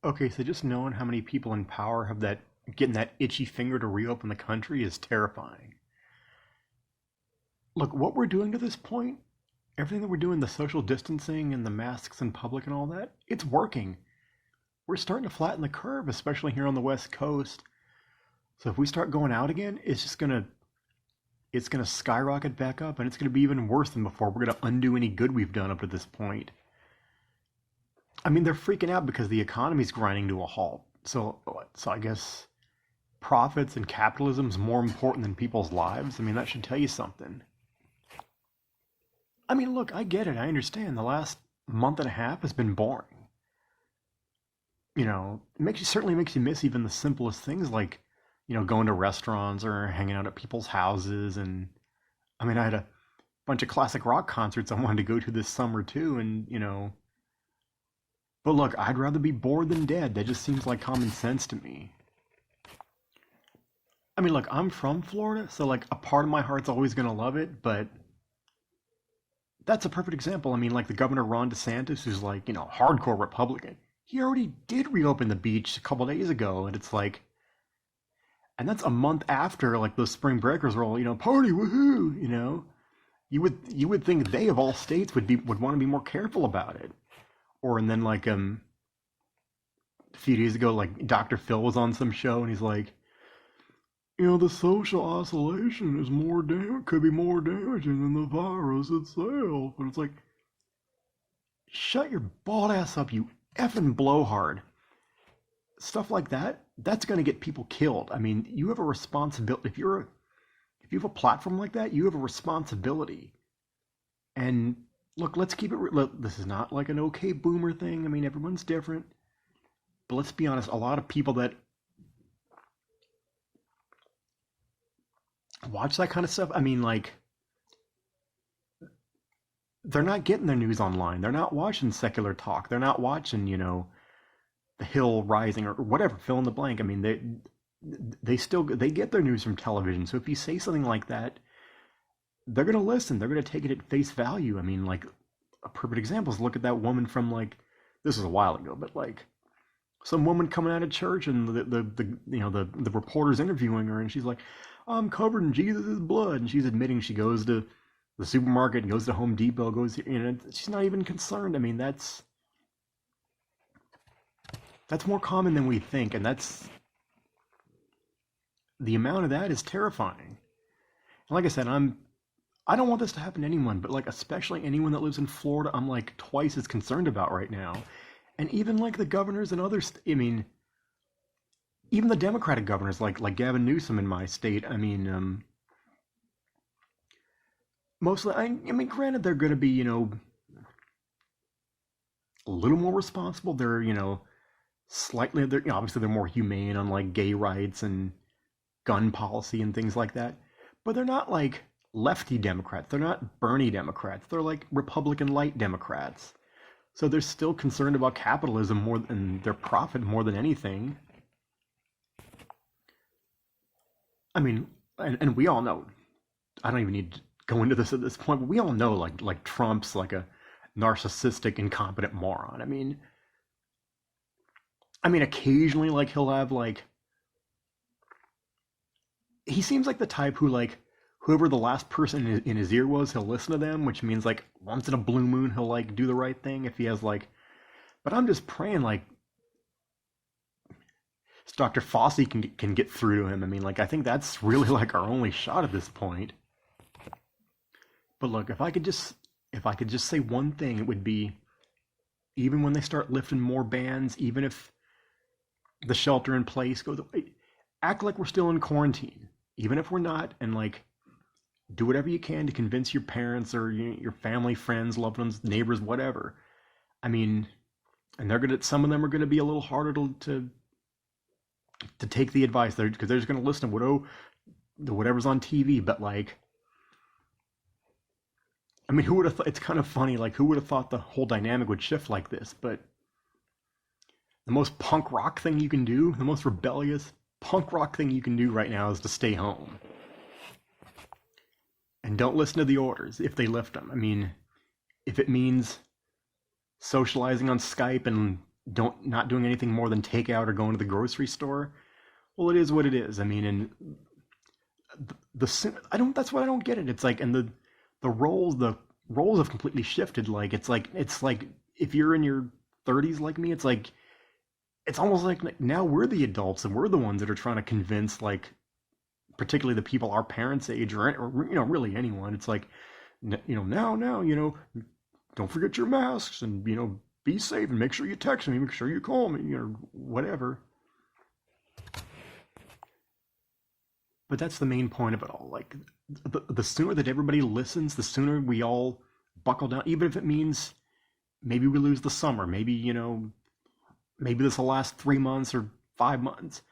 Okay, so just knowing how many people in power have that getting that itchy finger to reopen the country is terrifying. Look, what we're doing to this point, everything that we're doing, the social distancing and the masks in public and all that, it's working. We're starting to flatten the curve, especially here on the West Coast. So if we start going out again, it's gonna skyrocket back up, and it's gonna be even worse than before. We're gonna undo any good we've done up to this point. I mean, they're freaking out because the economy's grinding to a halt. So I guess profits and capitalism is more important than people's lives. I mean, that should tell you something. I mean, look, I get it. I understand. The last month and a half has been boring. It makes you certainly makes you miss even the simplest things like, going to restaurants or hanging out at people's houses. And I mean, I had a bunch of classic rock concerts I wanted to go to this summer too. But look, I'd rather be bored than dead. That just seems like common sense to me. I mean, look, I'm from Florida, so like a part of my heart's always gonna love it, but that's a perfect example. I mean, like the governor Ron DeSantis, who's like, hardcore Republican. He already did reopen the beach a couple days ago, and it's like, and that's a month after like those spring breakers were all, party woohoo. You would think they of all states would want to be more careful about it. Or and then like a few days ago, like Dr. Phil was on some show, and he's like, the social isolation is could be more damaging than the virus itself. And it's like, shut your bald ass up, you effing blowhard. Stuff like that, that's going to get people killed. I mean, you have a responsibility. If you have a platform like that, you have a responsibility. And look, let's keep it. This is not like an okay boomer thing. I mean, everyone's different. But let's be honest, a lot of people that watch that kind of stuff, I mean, like, they're not getting their news online. They're not watching secular talk. They're not watching, The Hill Rising or whatever, fill in the blank. I mean, they get their news from television. So if you say something like that, they're going to listen. They're going to take it at face value. I mean, like, a perfect example is look at that woman from, like, this was a while ago, but like some woman coming out of church, and the reporter's interviewing her, and she's like, I'm covered in Jesus' blood, and she's admitting she goes to the supermarket, goes to Home Depot, she's not even concerned. I mean, that's more common than we think, and that's the amount of that is terrifying. And like I said, I don't want this to happen to anyone, but like especially anyone that lives in Florida, I'm like twice as concerned about right now. And even like the governors and others, I mean, even the Democratic governors like Gavin Newsom in my state, I mean, mostly, I mean, granted, they're going to be, a little more responsible. They're, slightly, obviously they're more humane on like gay rights and gun policy and things like that. But they're not like lefty Democrats. They're not Bernie Democrats. They're like Republican light Democrats. So they're still concerned about capitalism more than their profit more than anything. I mean, and we all know, I don't even need to go into this at this point, but we all know like Trump's like a narcissistic, incompetent moron. I mean, occasionally like he'll have like he seems like the type who like whoever the last person in his ear was, he'll listen to them, which means like once in a blue moon he'll like do the right thing if he has like. But I'm just praying like Dr. Fossey can get through to him. I mean, like I think that's really like our only shot at this point. But look, if I could just say one thing, it would be even when they start lifting more bans, even if the shelter in place goes away, act like we're still in quarantine, even if we're not, and like do whatever you can to convince your parents or your family, friends, loved ones, neighbors, whatever. I mean, and some of them are gonna be a little harder to take the advice there because they're just gonna listen to whatever's on TV. But like, I mean, who would have? It's kind of funny. Like, who would have thought the whole dynamic would shift like this? But the most punk rock thing you can do, the most rebellious punk rock thing you can do right now is to stay home and don't listen to the orders if they lift them. I mean, if it means socializing on Skype and don't not doing anything more than takeout or going to the grocery store. Well, it is what it is. I mean, and I don't. That's what I don't get it. It's like, and the roles have completely shifted. Like it's like if you're in your 30s like me, it's almost like now we're the adults and we're the ones that are trying to convince, like, particularly the people our parents' age, or really anyone. It's like, now, don't forget your masks, and be safe, and make sure you text me, make sure you call me, whatever. But that's the main point of it all. Like, the sooner that everybody listens, the sooner we all buckle down, even if it means maybe we lose the summer, maybe this will last 3 months or 5 months.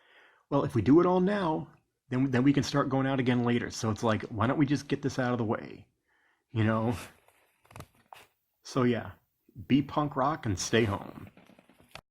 Well, if we do it all now, then we can start going out again later. So it's like, why don't we just get this out of the way? You know? So yeah, be punk rock and stay home.